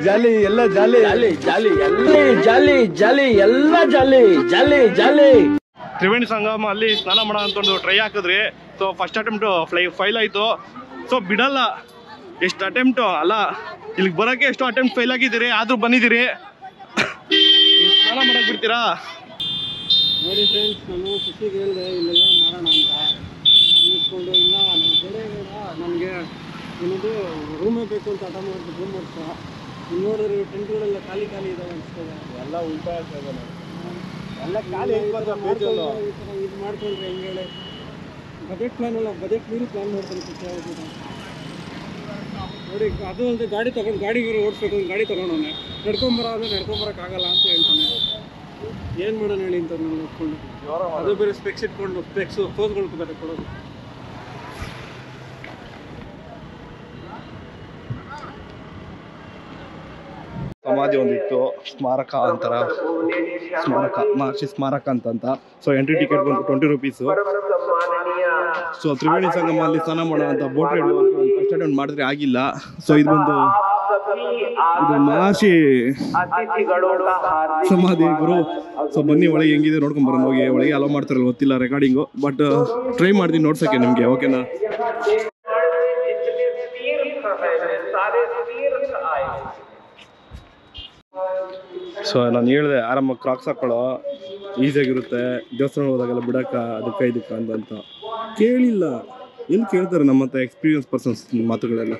ಜಾಲಿ ಎಲ್ಲ ಜಾಲಿ ಜಾಲಿ ಜಾಲಿ ಎಲ್ಲ ಜಾಲಿ ಜಾಲಿ ಎಲ್ಲ ಜಾಲಿ ಜಾಲಿ ಜಾಲಿ. ತ್ರಿವೇಣಿ ಸಂಗಮ ಅಲ್ಲಿ ಸ್ನಾನ ಮಾಡೋ ಅಂತ ಒಂದು ಟ್ರೈ ಹಾಕಿದ್ರಿ. ಸೊ ಫಸ್ಟ್ ಅಟೆಂಪ್ಟ್ ಫೈಲ್ ಆಯಿತು. ಸೊ ಬಿಡಲ್ಲ, ಎಷ್ಟು ಅಟೆಂಪ್ಟು ಅಲ್ಲ, ಇಲ್ಲಿಗೆ ಬರೋಕ್ಕೆ ಎಷ್ಟು ಅಟೆಂಪ್ಟ್ ಫೈಲ್ ಆಗಿದ್ದೀರಿ, ಆದರೂ ಬಂದಿದ್ದೀರಿ. ಸ್ನಾನ ಮಾಡಕ್ಕೆ ಬಿಡ್ತೀರಾ? ನೋಡಿ ಫ್ರೆಂಡ್ಸ್, ನಾನು ಸುತ್ತಿಗೆ ಹೇಳಿದೆ ಇಲ್ಲೆಲ್ಲ ಮಾಡೋಣ ಅಂತ. ಅಂದ್ಕೊಂಡು ಇಲ್ಲ ನನಗೆ ಬೇಡ ನನಗೆ ಏನದು ರೂಮೇ ಬೇಕು ಅಂತ ಹಠ ಮಾಡಿದ್ದು ರೂಮ್ ಮಾಡ್ತಾ. ಇಲ್ಲಿ ನೋಡಿದ್ರೆ ಟೆಂಟ್ಗಳೆಲ್ಲ ಖಾಲಿ ಖಾಲಿ ಇದಾವೆ ಅನಿಸ್ತದೆ. ಎಲ್ಲ ಉಲ್ಟಾ ಆಗ್ತದೆ, ಎಲ್ಲ ಖಾಲಿ ಇದು ಮಾಡ್ಕೊಂಡ್ರೆ ಹೆಂಗೆ ಹೇಳಿ. ಬಜೆಟ್ ಪ್ಲಾನ್ ಅಲ್ಲ, ಬಜೆಟ್ ಮೀರಿ ಪ್ಲಾನ್ ಮಾಡ್ತಾನೆ ಖುಷಿ ಆಗುತ್ತೆ ನೋಡಿ. ಅದು ಅಲ್ಲದೆ ಗಾಡಿ ತೊಗೊಂಡು ಗಾಡಿಗೆ ಓಡಿಸ್ಬೇಕು, ಗಾಡಿ ತೊಗೊಂಡವನೆ ನಡ್ಕೊಂಬರೋ ಅಂದರೆ ನಡ್ಕೊಂಬರೋಕ್ಕಾಗಲ್ಲ ಅಂತ ಹೇಳ್ತಾನೆ. ಏನು ಮಾಡೋಣ ಹೇಳಿ ಅಂತ ನಾನು ನೋಡ್ಕೊಂಡು. ಅದು ಬೇರೆ ಸ್ಪೆಕ್ಸ್ ಇಟ್ಕೊಂಡು ಸ್ಪೆಕ್ಸು ಫೋಸ್ಗಳು ಬೇರೆ ಕೊಡೋದು. ಸಮಾಧಿ ಒಂದಿತ್ತು, ಸ್ಮಾರಕ ಅಂತಾರ, ಸ್ಮಾರಕ ಮಹರ್ಷಿ ಸ್ಮಾರಕ ಅಂತ. ಸೊ ಎಂಟ್ರಿ ಟಿಕೆಟ್ ಬಂದು 20 ರೂಪೀಸು. ಸೊ ತ್ರಿವೇಣಿ ಸಂಗಮ ಅಲ್ಲಿ ಸ್ನಾನ ಮಾಡೋ ಅಂತ ಬೋಟ್ ರೈಡ್ ಫಸ್ಟ್ ಅಟೆಂಪ್ಟ್ ಮಾಡಿದ್ರೆ ಆಗಿಲ್ಲ. ಸೊ ಇದು ಮಹರ್ಷಿ ಸಮಾಧಿ ಗುರು. ಸೊ ಬನ್ನಿ ಒಳಗೆ ಹೆಂಗಿದೆ ನೋಡ್ಕೊಂಡ್ ಬರೋಣ. ಹೋಗಿ ಒಳಗೆ ಅಲೋ ಮಾಡ್ತಾರಲ್ಲ ಗೊತ್ತಿಲ್ಲ ರೆಕಾರ್ಡಿಂಗು, ಬಟ್ ಟ್ರೈ ಮಾಡ್ತೀನಿ ನೋಡ್ಸೋಕ್ಕೆ ನಿಮಗೆ. ಓಕೆನಾ? ಸೊ ನಾನು ಹೇಳಿದೆ ಆರಾಮ ಕ್ರಾಕ್ಸ್ ಹಾಕೊಳ್ಳೋ, ಈಸಿಯಾಗಿರುತ್ತೆ, ದೇವಸ್ಥಾನ ಹೋದಾಗೆಲ್ಲ ಬಿಡಕ್ಕ ಅದಕ್ಕೆ ಇದಕ್ಕೆ ಅಂತ. ಕೇಳಿಲ್ಲ, ಎಲ್ಲಿ ಕೇಳ್ತಾರೆ ನಮ್ಮ ಹತ್ರ ಎಕ್ಸ್ಪೀರಿಯನ್ಸ್ ಪರ್ಸನ್ಸ್ ಮಾತುಗಳೆಲ್ಲ.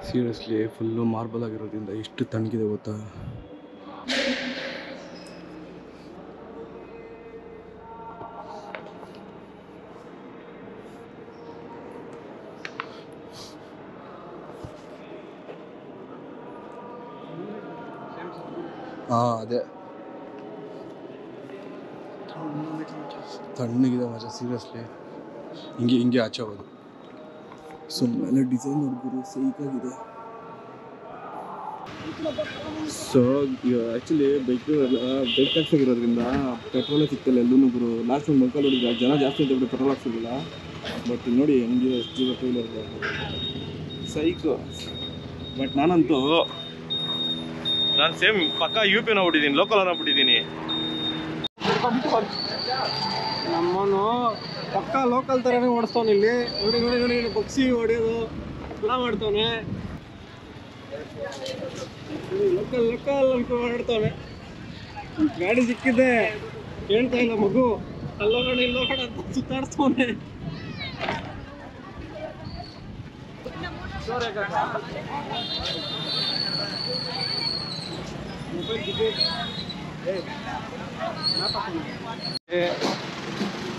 ಸೀರಿಯಸ್ಲಿ ಫುಲ್ಲು ಮಾರ್ಬಲ್ ಆಗಿರೋದ್ರಿಂದ ಎಷ್ಟು ತಣ್ಣಗಿದೆ ಗೊತ್ತಾ. ಅದೇ ತಣ್ಣಗಿದೆ ಮಜ. ಸೀರಿಯಸ್ಲಿ ಹಿಂಗೆ ಆಚೆ ಹೋಗೋದು. ಸೊ ಮೇಲೆ ಡಿಸೈನ್ ನೋಡ್ಬೋದು, ಸೈಕಾಗಿದೆ. ಸೊ ಆ್ಯಕ್ಚುಲಿ ಬೈಕ್ ಟ್ಯಾಕ್ಸ್ ಆಗಿರೋದ್ರಿಂದ ಪೆಟ್ರೋಲೇ ಸಿಗ್ತಿಲ್ಲ ಎಲ್ಲೂ ಗುರು. ಲಾಸ್ಟ್ ಒಂದು ಮೈಕಲ್ ನೋಡಿದ್ರೆ ಜನ ಜಾಸ್ತಿ ಅಂತ ಬಿಟ್ಟು ಪೆಟ್ರೋಲ್ ಹಾಕ್ಸಿಲ್ಲ. ಬಟ್ ನೋಡಿ ಹೆಂಗೆ ಎಷ್ಟು ಜೀವ ಟೂಲರ್ ಸೈಕು. ಬಟ್ ನಾನು ಸೇಮ್ ಪಕ್ಕ UP ಬಿಟ್ಟಿದ್ದೀನಿ, ಲೋಕಲ್ ಬಿಟ್ಟಿದ್ದೀನಿ. ನಮ್ಮನು ಪಕ್ಕ ಲೋಕಲ್ ಥರನೇ ಓಡಿಸ್ತವನೆ ಇಲ್ಲಿ. ನೋಡಿ ನೋಡಿ ನೋಡಿ ಬಗ್ಸಿ ಹೊಡೆಯೋದು ಎಲ್ಲ ಮಾಡ್ತವನೆ. ಲೋಕಲ್ ಲೋಕಲ್ ಅನ್ಕೊಂಡು ಓಡಾಡ್ತವನೆ. ಗಾಡಿ ಸಿಕ್ಕಿದ್ದೆ ಹೇಳ್ತಾ ಇಲ್ಲ ಮಗು, ಅಲ್ಲೋಗಣ ಇಲ್ಲೋಗಣ ಅಂತ ಸುತ್ತಾಡ್ತವನೆ.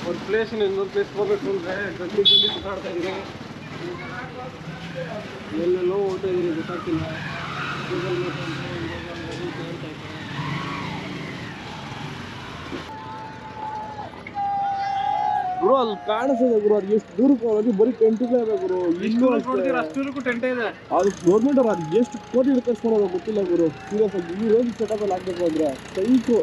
ಒಂದು ಪ್ಲೇಸಿನ ಇನ್ನೊಂದು ಪ್ಲೇಸ್ ಹೋಗ್ಬೇಕು ಅಂದರೆ ಗಲ್ಲಿ ಸುತ್ತಾಡ್ತಾ ಇದ್ದೀನಿ. ಎಲ್ಲೆಲ್ಲೋ ಹೋಗ್ತಾ ಇದ್ದೀನಿ ಗೊತ್ತಾಗ್ತಿಲ್ಲ. ಗೂಗಲ್ ಮ್ಯಾಪ್ ಅಂತ ಹೇಳ್ತಾ ಇದ್ದಾರೆ. ಗುರು ಅಲ್ಲಿ ಕಾಣಿಸ್ತದೆ ಗುರು, ಅದು ಎಷ್ಟು ದೂರಕ್ಕೆ ಹೋಗೋದು ಬರೀ ಟೆಂಟಿಗೆ ಬೇಕು ಗುರು. ಅಷ್ಟೂರಕ್ಕೂ ಟೆಂಟೇ ಇದೆ. ಅದು ಗೌರ್ಮೆಂಟ್ ಅವ್ರು ಅದು ಎಷ್ಟು ಕೋಟಿ ಕಳ್ಸ್ಕೊಳೋದು ಗೊತ್ತಿಲ್ಲ ಗುರು. ಸೀರಿಯಸ್ ಆಗಿ ಈ ರೋಗಿ ಸೆಟಪಲ್ಲಿ ಹಾಕ್ಬೇಕು ಅಂದರೆ ಸೈಕು.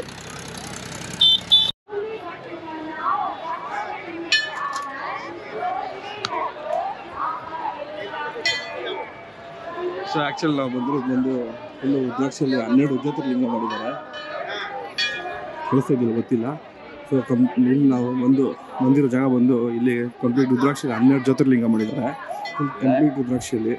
ಸೊ ಆ್ಯಕ್ಚುಲಿ ನಾವು ಬಂದು ಫುಲ್ಲು ಉದ್ರಾಕ್ಷಿಯಲ್ಲಿ 12 ಜ್ಯೋತಿರ್ಲಿಂಗ ಮಾಡಿದ್ದಾರೆ. ಕಳಿಸ್ತಿದ್ದಿಲ್ಲ ಗೊತ್ತಿಲ್ಲ. ಸೊ ಇಲ್ಲಿ ನಾವು ಬಂದಿರೋ ಜಾಗ ಬಂದು ಇಲ್ಲಿ ಕಂಪ್ಲೀಟ್ ರುದ್ರಾಕ್ಷಿ 12 ಜ್ಯೋತಿರ್ಲಿಂಗ ಮಾಡಿದ್ದಾರೆ. ಫುಲ್ ಕಂಪ್ಲೀಟ್ ರುದ್ರಾಕ್ಷಿಯಲ್ಲಿ.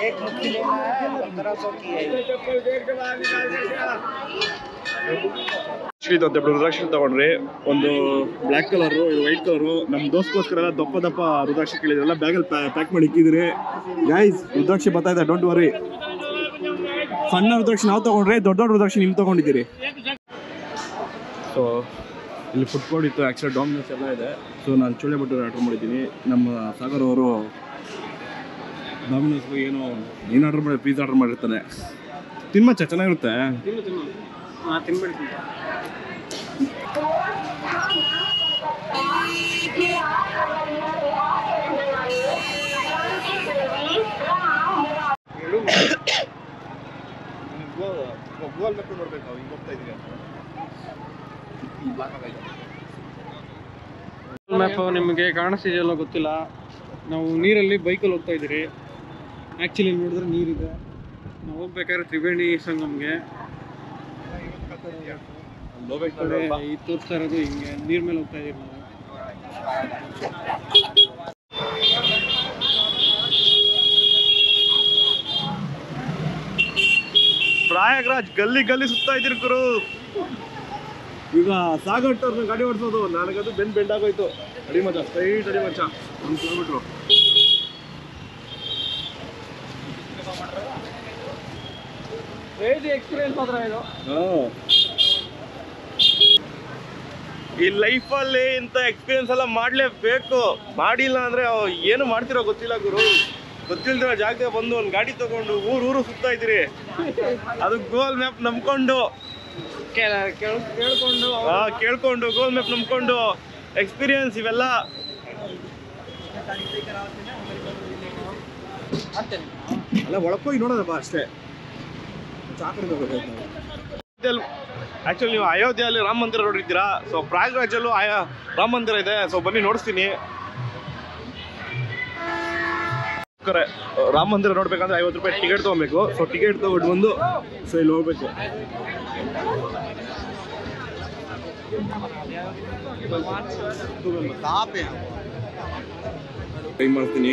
एक मुट्ठी लेना है, 1500 की है। ಅಂತ ರುದ್ರಾಕ್ಷಿ ತಗೊಂಡ್ರಿ, ಒಂದು ಬ್ಲ್ಯಾಕ್ ಕಲರು, ಇದು ವೈಟ್ ಕಲರು. ನಮ್ಮ ದೋಸ್ತ್ಗೋಸ್ಕರ ಎಲ್ಲ ದಪ್ಪ ದಪ್ಪ ರುದ್ರಾಕ್ಷಿ ಕೇಳಿದ್ರೆಲ್ಲ ಬ್ಯಾಗಲ್ಲಿ ಪ್ಯಾಕ್ ಮಾಡಿ ಇಕ್ಕಿದ್ರಿ. ಗೈಸ್ ರುದ್ರಾಕ್ಷಿ ಬರ್ತಾ ಇದೆ, ಡೋಂಟ್ ವರಿ. ಸಣ್ಣ ರುದ್ರಾಕ್ಷಿ ನಾವು ತಗೊಂಡ್ರೆ, ದೊಡ್ಡ ದೊಡ್ಡ ರುದ್ರಾಕ್ಷಿ ನೀವು ತಗೊಂಡಿದ್ದೀರಿ. ಸೊ ಇಲ್ಲಿ ಫುಡ್ ಕೋರ್ಟ್ ಇತ್ತು, ಆ್ಯಕ್ಚುಲಿ ಡಾಮಿನೋಸ್ ಎಲ್ಲ ಇದೆ. ಸೊ ನಾನು ಚೋಳೆ ಭಟೂರೆ ಆರ್ಡ್ರ್ ಮಾಡಿದ್ದೀನಿ. ನಮ್ಮ ಸಾಗರ್ ಅವರು ಡಾಮಿನೋಸ್ಗೆ ಏನು ಆರ್ಡ್ರ್ ಮಾಡಿ, ಪಿಜ್ಜಾ ಆರ್ಡ್ರ್ ಮಾಡಿರ್ತಾನೆ. ತಿನ್ಮಚ್ಚ, ಚೆನ್ನಾಗಿರುತ್ತೆ. ಗೂಗಲ್ ಮ್ಯಾಪ್ ನೋಡ್ಬೇಕು, ಹಿಂಗೆ ಹೋಗ್ತಾ ಇದ್ದೀರಿ ಅಂತ. ಗೂಗಲ್ ಮ್ಯಾಪ್ ನಿಮಗೆ ಕಾಣಿಸ್ತಿದೆಯಲ್ಲ ಗೊತ್ತಿಲ್ಲ. ನಾವು ನೀರಲ್ಲಿ ಬೈಕಲ್ಲಿ ಹೋಗ್ತಾ ಇದ್ದೀರಿ. ಆ್ಯಕ್ಚುಲಿ ನೋಡಿದ್ರೆ ನೀರಿದೆ. ನಾವು ಹೋಗ್ಬೇಕಾದ್ರೆ ತ್ರಿವೇಣಿ ಸಂಗಮ್ಗೆ ಈ ತೋರಿಸ್ತಾ ಇರೋದು ಹಿಂಗೆ ನೀರ್ ಮೇಲೆ ಹೋಗ್ತಾ ಇದೀವಿ ನಾವು. ಪ್ರಯಾಗ್ರಾಜ್ ಗಲ್ಲಿ ಗಲ್ಲಿ ಸುತ್ತಾ ಇದ್ದೀರಿ ಗುರು. ಈಗ ಸಾಗರ್ ಅವ್ರನ್ನ ಗಾಡಿ ಓಡಿಸೋದು, ನನಗದು ಬೆಂಡ್ ಆಗೋಯ್ತು. ಅಡಿ ಮಚ್ಚ, ಸ್ಟ್ರೈಟ್ ಅಡಿ ಮಚ್ಚ, 1 ಕಿಲೋಮೀಟ್ರು. ಎಕ್ಸ್ಪೀರಿಯನ್ಸ್ ಮಾತ್ರ ಇದು. ಈ ಲೈಫಲ್ಲಿ ಇಂಥ ಎಕ್ಸ್ಪೀರಿಯನ್ಸ್ ಎಲ್ಲ ಮಾಡಲೇಬೇಕು. ಮಾಡಿಲ್ಲ ಅಂದರೆ ಏನು ಮಾಡ್ತಿರೋ ಗೊತ್ತಿಲ್ಲ ಗುರು. ಗೊತ್ತಿಲ್ದಿರೋ ಜಾಗಕ್ಕೆ ಬಂದು ಒಂದು ಗಾಡಿ ತಗೊಂಡು ಊರು ಸುತ್ತಾ ಇದ್ದೀರಿ. ಅದು ಗೂಗಲ್ ಮ್ಯಾಪ್ ನಂಬ್ಕೊಂಡು ಕೇಳ್ಕೊಂಡು ಗೂಗಲ್ ಮ್ಯಾಪ್ ನಂಬ್ಕೊಂಡು ಎಕ್ಸ್ಪೀರಿಯನ್ಸ್ ಇವೆಲ್ಲ. ಅಲ್ಲ ಒಳಕೋಗಿ ನೋಡೋದಪ್ಪ ಅಷ್ಟೇ. ಆ್ಯಕ್ಚುಲಿ ನೀವು ಅಯೋಧ್ಯೆಯಲ್ಲಿ ರಾಮ ಮಂದಿರ ನೋಡಿದ್ದೀರಾ. ಸೊ ಪ್ರಯಾಗ್ರಾಜಲ್ಲೂ ರಾಮ ಮಂದಿರ ಇದೆ. ಸೊ ಬನ್ನಿ ನೋಡಿಸ್ತೀನಿ. ರಾಮ ಮಂದಿರ ನೋಡ್ಬೇಕಂದ್ರೆ 50 ರೂಪಾಯಿ ಟಿಕೆಟ್ ತೊಗೊಬೇಕು. ಸೊ ಟಿಕೆಟ್ ತೊಗೊಂಡು ಬಂದು ಸೊ ಇಲ್ಲಿ ಹೋಗ್ಬೇಕು. ಟ್ರೈ ಮಾಡ್ತೀನಿ.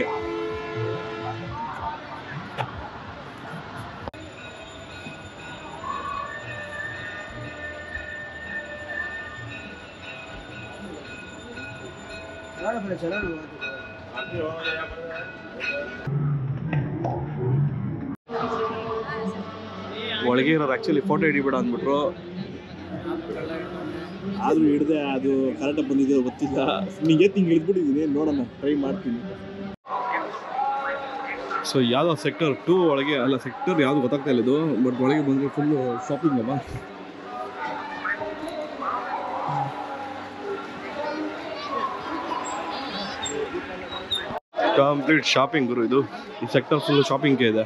ಒಳಗೆ ಇರೋದು ಆ್ಯಕ್ಚುಲಿ ಫೋಟೋ ಹಿಡಿಬೇಡ ಅಂದ್ಬಿಟ್ರು. ಆದರೂ ಹಿಡ್ದೆ, ಅದು ಕರೆಕ್ಟಾಗಿ ಬಂದಿದೆ ಗೊತ್ತಿಲ್ಲ. ನಿಂಗೆ ಹಿಂಗೆ ಹಿಡಿದ್ಬಿಟ್ಟಿದ್ದೀನಿ, ನೋಡೋಣ, ಟ್ರೈ ಮಾಡ್ತೀನಿ. ಸೊ ಯಾವುದೋ ಸೆಕ್ಟರ್ 2 ಒಳಗೆ, ಅಲ್ಲ ಸೆಕ್ಟರ್ ಯಾವುದು ಗೊತ್ತಾಗ್ತಾ ಇಲ್ಲ ಇದು. ಬಟ್ ಒಳಗೆ ಬಂದರೆ ಫುಲ್ಲು ಶಾಪಿಂಗ್ ಅಲ್ಲ, ಕಂಪ್ಲೀಟ್ ಶಾಪಿಂಗ್ ಗುರು. ಇದು ಈ ಸೆಕ್ಟರ್ ಫುಲ್ಲು ಶಾಪಿಂಗ್ಗೆ ಇದೆ.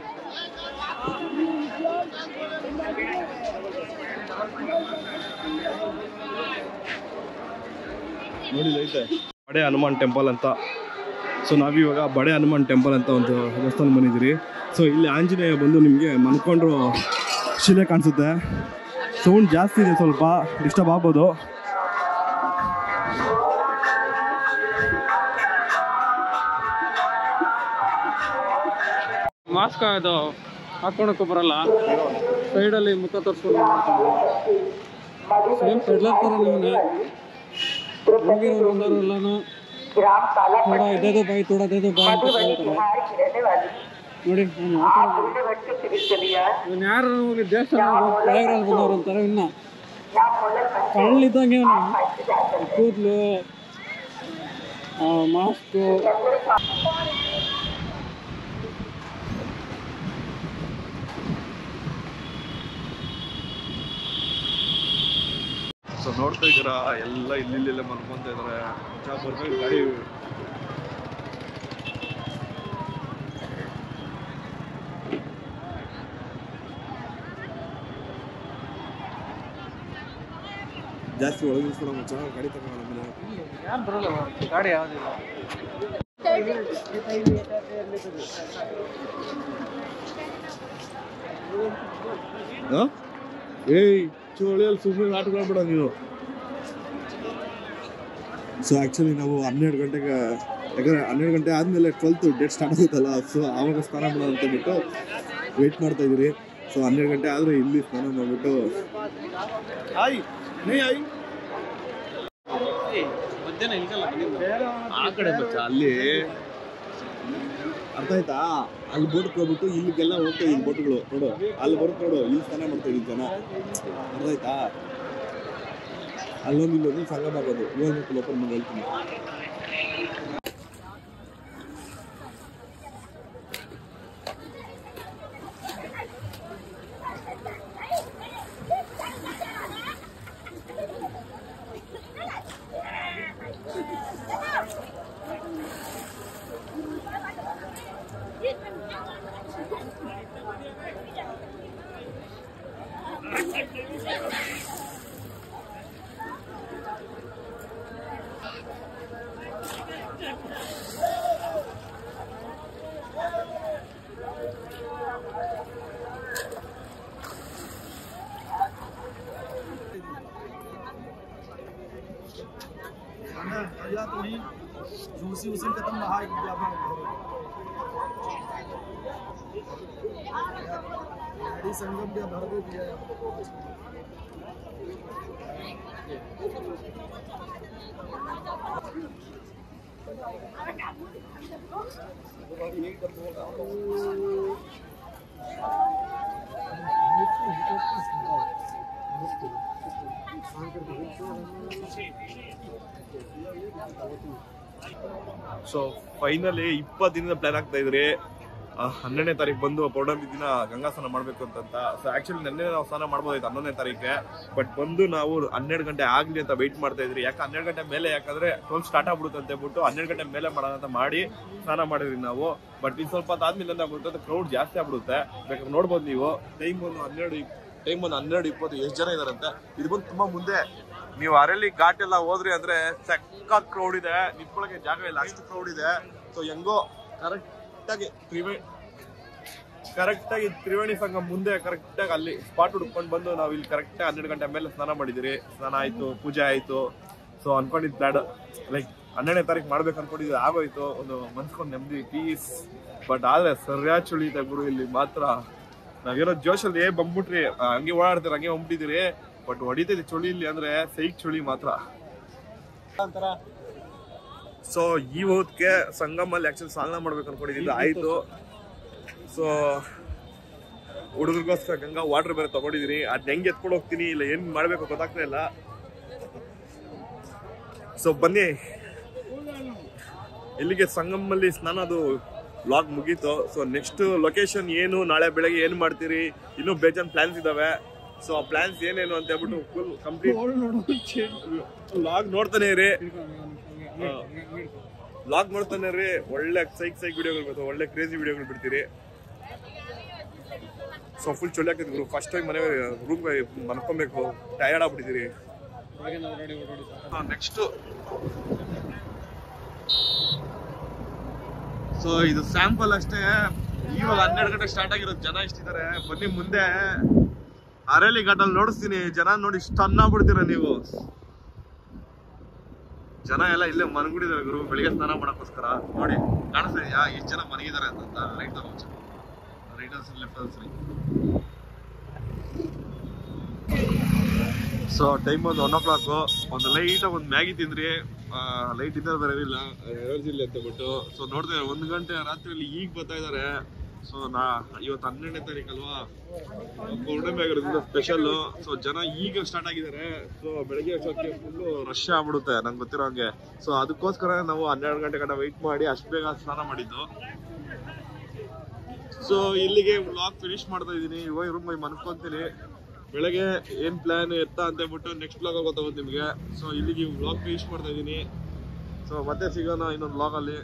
ನೋಡಿ ಐತೆ ಬಡೆ ಹನುಮಾನ್ ಟೆಂಪಲ್ ಅಂತ. ಸೊ ನಾವಿವಾಗ ಬಡೆ ಹನುಮಾನ್ ಟೆಂಪಲ್ ಅಂತ ಒಂದು ದೇವಸ್ಥಾನ ಬಂದಿದ್ದೀರಿ. ಸೊ ಇಲ್ಲಿ ಆಂಜನೇಯ ಬಂದು ನಿಮಗೆ ಮನ್ಕೊಂಡ್ರು ಶಿಲೆ ಕಾಣಿಸುತ್ತೆ. ಸೌಂಡ್ ಜಾಸ್ತಿ ಇದೆ, ಸ್ವಲ್ಪ ಡಿಸ್ಟರ್ಬ್ ಆಗ್ಬೋದು. ಮಾಸ್ಕ್ ಅದು ಹಾಕ್ಕೊಳಕ್ಕೂ ಬರಲ್ಲ. ಸೈಡಲ್ಲಿ ಮುಖ ತೋರಿಸ್ಕೊಂಡು ಸೇಮ್ ಪೆಡ್ಲರ್ ಥರ ನೀವೇ ಹೋಗಿರೋರು ಬಂದವರೆಲ್ಲನೂ ಥೋಡ ಇದ್ದೇದು ಬಾಯಿ, ಥೋಡ ಇದ್ದೇದು ಬಾಯಿ ಅಂತ ಹೇಳ್ತಾರೆ. ನೋಡಿ ನಾನು ಯಾರು ಹೋಗಿ ದೇವಸ್ಥಾನ ಪ್ರಯಾಗ್ರಾಜ್ ಬಂದವರು ಅಂತಾರೆ. ಇನ್ನು ಕಳ್ಳಿದ್ದಂಗೆ ಕೂದಲು, ಮಾಸ್ಕು. ಸೊ ನೋಡ್ತಾ ಇದ್ದೀರಾ, ಎಲ್ಲ ಇಲ್ಲೆಲ್ಲ ಮನ್ಕೊಂತ ಇದ್ದಾರೆ. ಬರ್ಬೇಕು ಗಾಡಿ. ಜಾಸ್ತಿ ಒಳಗಿಸ್ಕೊಳ ಮಚ್ಚ, ಗಾಡಿ ತಗೊಂಡು ಯಾರು ಬರಲ್ಲ, ಗಾಡಿ ಯಾವುದಿಲ್ಲ. ಏಯ್ ಚೋಳಿಯಲ್ಲಿ ಸುಮ್ಮನೆ ಆಟಗಳಾಡ್ಬೇಡ ನೀನು. ಸೊ ಆ್ಯಕ್ಚುಲಿ ನಾವು 12 ಗಂಟೆಗೆ, ಯಾಕಂದರೆ 12 ಗಂಟೆ ಆದಮೇಲೆ 12th ಡೇಟ್ ಸ್ಟಾರ್ಟ್ ಆಗುತ್ತಲ್ಲ. ಸೊ ಆವಾಗ ಸ್ನಾನ ಮಾಡೋಣ ಅಂತ ಬಿಟ್ಟು ವೆಯ್ಟ್ ಮಾಡ್ತಾಯಿದ್ದೀರಿ. ಸೊ 12 ಗಂಟೆ ಆದರೂ ಇಲ್ಲಿ ಸ್ನಾನ ಮಾಡಿಬಿಟ್ಟು ಆ ಕಡೆ ಬಚ್ಚ ಅಲ್ಲಿ ಅರ್ಥ ಆಯ್ತಾ, ಅಲ್ಲಿ ಬೋಟ್ಗೆ ಹೋಗ್ಬಿಟ್ಟು ಇಲ್ಲಿಗೆಲ್ಲ ಹೋಗ್ತಾ ಇದ್ದೀನಿ ಬೋಟ್ಗಳು ನೋಡು, ಅಲ್ಲಿ ಬರುತ್ತೆ ನೋಡು, ಇಲ್ಲಿ ಸ್ನಾನ ಮಾಡ್ತಾ ಇದ್ದೀನಿ ಜನ. ಅರ್ಥ ಆಯ್ತಾ, ಅಲ್ಲೊಂದು ಇಲ್ಲೊಂದು ಸಂಗಮ ಆಗೋದು. ಇವಾಗ ಮಕ್ಕಳು ಓಪನ್ ಮಾಡಿ ಹೇಳ್ತೀನಿ. संगम के भर दे दिया ಸೊ ಫೈನಲಿ 20 ದಿನದ ಪ್ಲಾನ್ ಆಗ್ತಾ ಇದ್ರಿ. 12ನೇ ತಾರೀಕು ಬಂದು ಪೌರ್ಣಮಿ ದಿನ ಗಂಗಾ ಸ್ನಾನ ಮಾಡಬೇಕು ಅಂತ. ಸೊ ಆಕ್ಚುಲಿ ನೆನ್ನೆ ನಾವು ಸ್ನಾನ ಮಾಡ್ಬೋದಾಯ್ತು 11ನೇ ತಾರೀಕೆ, ಬಟ್ ಬಂದು ನಾವು 12 ಗಂಟೆ ಆಗಲಿ ಅಂತ ವೆಯ್ಟ್ ಮಾಡ್ತಾ ಇದ್ರಿ. ಯಾಕೆ 12 ಗಂಟೆ ಮೇಲೆ, ಯಾಕಂದ್ರೆ 12 ಸ್ಟಾರ್ಟ್ ಆಗ್ಬಿಡುತ್ತೆ ಅಂತ ಹೇಳ್ಬಿಟ್ಟು 12 ಗಂಟೆ ಮೇಲೆ ಮಾಡೋಣ ಅಂತ ಮಾಡಿ ಸ್ನಾನ ಮಾಡಿದ್ರಿ ನಾವು. ಬಟ್ ಇದು ಸ್ವಲ್ಪ ಆದ್ಮೇಲೆ ಏನಾಗ್ಬಿಡುತ್ತೆ, ಕ್ರೌಡ್ ಜಾಸ್ತಿ ಆಗ್ಬಿಡುತ್ತೆ. ಬೇಕಾದ್ರೆ ನೋಡ್ಬೋದು ನೀವು, ಟೈಮ್ ಒಂದು 12:20 ಎಷ್ಟು ಜನ ಇದಾರಂತೆ. ಇದು ಬಂದು ತುಂಬಾ ಮುಂದೆ. ನೀವು ಅರಳಿ ಘಾಟ್ ಎಲ್ಲ ಹೋದ್ರಿ ಅಂದ್ರೆ ಸಕ್ಕತ್ ಕ್ರೌಡ್ ಇದೆ, ನಿಂತ್ಕೊಳ್ಳೋಕೆ ಜಾಗ ಇಲ್ಲ, ಅಷ್ಟು ಕ್ರೌಡ್ ಇದೆ. ಸೊ ಹೆಂಗೋ ಕರೆಕ್ಟಾಗಿ ತ್ರಿವೇಣಿ ಸಂಗಮ ಮುಂದೆ ಕರೆಕ್ಟಾಗಿ ಅಲ್ಲಿ ಸ್ಪಾಟ್ ಹುಡ್ಕೊಂಡು ಬಂದು ನಾವು ಇಲ್ಲಿ ಕರೆಕ್ಟಾಗಿ 12 ಗಂಟೆ ಮೇಲೆ ಸ್ನಾನ ಮಾಡಿದಿರಿ. ಸ್ನಾನ ಆಯ್ತು, ಪೂಜೆ ಆಯ್ತು. ಸೊ ಅನ್ಕೊಂಡಿದ್ ಪ್ಲಾನ್ ಲೈಕ್ 12ನೇ ತಾರೀಕು ಮಾಡ್ಬೇಕು ಅನ್ಕೊಂಡಿದ್ದು ಆಗೋಯ್ತು. ಒಂದು ಮನ್ಸ್ಕೊಂಡು ನೆಮ್ಮದಿ, ಪೀಸ್. ಬಟ್ ಆದ್ರೆ ಸರಿಯಾದ ಚಳಿ ಇದೆ ಗುರು ಇಲ್ಲಿ ಮಾತ್ರ. ನಾವೇನೋ ಜೋಶಲ್ಲಿ ಬಂದ್ಬಿಟ್ರಿ, ಹಂಗೆ ಓಡಾಡ್ತೀರಿ, ಹಂಗೆ ಬಂದ್ಬಿಟ್ಟಿದ್ದೀರಿ. ಬಟ್ ಹೊಡಿತೈತಿ ಚಳಿ ಇಲ್ಲಿ ಅಂದ್ರೆ ಸೈಕ್ ಚಳಿ ಮಾತ್ರ. ಸೊ ಈ ಹೊತ್ತಿಗೆ ಸಂಗಮಲ್ಲಿ ಆಕ್ಚುಲಿ ಸ್ನಾನ ಮಾಡ್ಬೇಕು ಅನ್ಕೊಂಡಿದ್ದು ಆಯ್ತು. ಸೊ ಹುಡುಗರಿಗೋಸ್ಕರ ಗಂಗಾ ವಾಟರ್ ಬೇರೆ ತಗೊಂಡಿದೀನಿ. ಅದ್ ಹೆಂಗೆ ಎತ್ಕೊಂಡು ಹೋಗ್ತೀನಿ ಇಲ್ಲ ಏನ್ ಮಾಡ್ಬೇಕು ಗೊತ್ತಾಗ್ತಾ ಇಲ್ಲ. ಸೊ ಬನ್ನಿ, ಇಲ್ಲಿಗೆ ಸಂಗಮಲ್ಲಿ ಸ್ನಾನದು ವ್ಲಾಗ್ ಮುಗೀತು. ಸೊ ನೆಕ್ಸ್ಟ್ ಲೊಕೇಶನ್ ಏನು, ನಾಳೆ ಬೆಳಗ್ಗೆ ಏನ್ ಮಾಡ್ತೀರಿ, ಇನ್ನೂ ಬೇಜಾನ್ ಪ್ಲಾನ್ಸ್ ಇದಾವೆ. ಸೊ ಆ ಪ್ಲಾನ್ಸ್ ಏನೇನು ಅಂತ ಹೇಳ್ಬಿಟ್ಟು ಫುಲ್ ಕಂಪ್ಲೀಟ್ ವ್ಲಾಗ್ ನೋಡ್ತಾನೆ ಇರಿ. ವ್ಲಾಗ್ ನೋಡ್ತಾನೆ ಇರಿ. ಒಳ್ಳೆ ಸೈಕ್ ವಿಡಿಯೋಗಳು ಬರ್ತವೆ, ಒಳ್ಳೆ ಕ್ರೇಜಿ ವಿಡಿಯೋಗಳು ಬಿಡ್ತೀರಿ. ಸೊ ಫುಲ್ ಚೊಳ್ಳೆ ಆಗ್ತಿದ್ರು. ಫಸ್ಟ್ ಟೈಮ್ ಮನೆ ರೂಮ್ ಮನ್ಕೊಬೇಕು, ಟಯರ್ಡ್ ಆಗ್ಬಿಟ್ಟಿದ್ದೀರಿ. ನೆಕ್ಸ್ಟ್ ಸೊ ಇದು ಸ್ಯಾಂಪಲ್ ಅಷ್ಟೇ. ಇವಾಗ 12 ಗಂಟೆ ಸ್ಟಾರ್ಟ್ ಆಗಿರೋದು. ಜನ ಎಷ್ಟಿದ್ದಾರೆ ಬನ್ನಿ ಮುಂದೆ ಅರೇಲಿ ಘಾಟಲ್ಲಿ ನೋಡಿಸ್ತೀನಿ. ಜನ ನೋಡಿ ಇಷ್ಟು ಅನ್ನಬಿಡ್ತೀರ ನೀವು. ಜನ ಎಲ್ಲ ಇಲ್ಲೇ ಮನ್ಗುಡಿದಾರೆ ಗುರು, ಬೆಳಿಗ್ಗೆ ಸ್ನಾನ ಮಾಡಕ್ಕೋಸ್ಕರ. ನೋಡಿ ಕಾಣಿಸ್ತಾ ಇದೆಯಾ ಎಷ್ಟು ಜನ ಮನಗಿದ್ದಾರೆ ಅಂತ. ರೈಟ್ ಲೆಫ್ಟ್ ಸರಿ. ಸೊ ಟೈಮ್ ಒಂದು 1 o'clock. ಒಂದು ಲೈಟಾಗಿ ಒಂದು ಮ್ಯಾಗಿ ತಿಂದ್ರಿ. ಲೈಟ್ ಇದ್ದಾರೆ ಬೇರೆ ಇಲ್ಲ, ಎನರ್ಜಿ ಇಲ್ಲ ಅಂತ ಬಿಟ್ಟು. ಸೊ ನೋಡ್ತಾರೆ 1 ಗಂಟೆ ರಾತ್ರಿಯಲ್ಲಿ ಈಗ ಬರ್ತಾ ಇದಾರೆ. ಸೊ ಇವತ್ತು 12ನೇ ತಾರೀಕು ಅಲ್ವಾ, ಪೌರ್ಣಮಿ ಆಗಿರೋದ್ರಿಂದ ಸ್ಪೆಷಲ್. ಸೊ ಜನ ಈಗ ಸ್ಟಾರ್ಟ್ ಆಗಿದ್ದಾರೆ. ಸೊ ಬೆಳಗ್ಗೆ ಅಷ್ಟೊತ್ತಿಗೆ ಫುಲ್ಲು ರಶ್ ಆಗ್ಬಿಡುತ್ತೆ ನಂಗೆ ಗೊತ್ತಿರೋ ಹಂಗೆ. ಸೊ ಅದಕ್ಕೋಸ್ಕರ ನಾವು 12 ಗಂಟೆ ಗಂಟೆ ವೆಯ್ಟ್ ಮಾಡಿ ಅಷ್ಟು ಬೇಗ ಸ್ನಾನ ಮಾಡಿದ್ದು. ಸೊ ಇಲ್ಲಿಗೆ ವ್ಲಾಗ್ ಫಿನಿಶ್ ಮಾಡ್ತಾ ಇದ್ದೀನಿ. ಇವಾಗ ರೂಮ್ ಹೋಗಿ ಮನ್ಕೊಂತೀನಿ. ಬೆಳಗ್ಗೆ ಏನ್ ಪ್ಲಾನ್ ಎತ್ತ ಅಂತ ಹೇಳ್ಬಿಟ್ಟು ನೆಕ್ಸ್ಟ್ ವ್ಲಾಗ್ ಗೊತ್ತಾಗುತ್ತೆ ನಿಮಗೆ. ಸೊ ಇಲ್ಲಿಗೆ ವ್ಲಾಗ್ ಫಿನಿಶ್ ಮಾಡ್ತಾ ಇದ್ದೀನಿ. ಸೊ ಮತ್ತೆ ಸಿಗೋಣ ಇನ್ನೊಂದು ವ್ಲಾಗಲ್ಲಿ.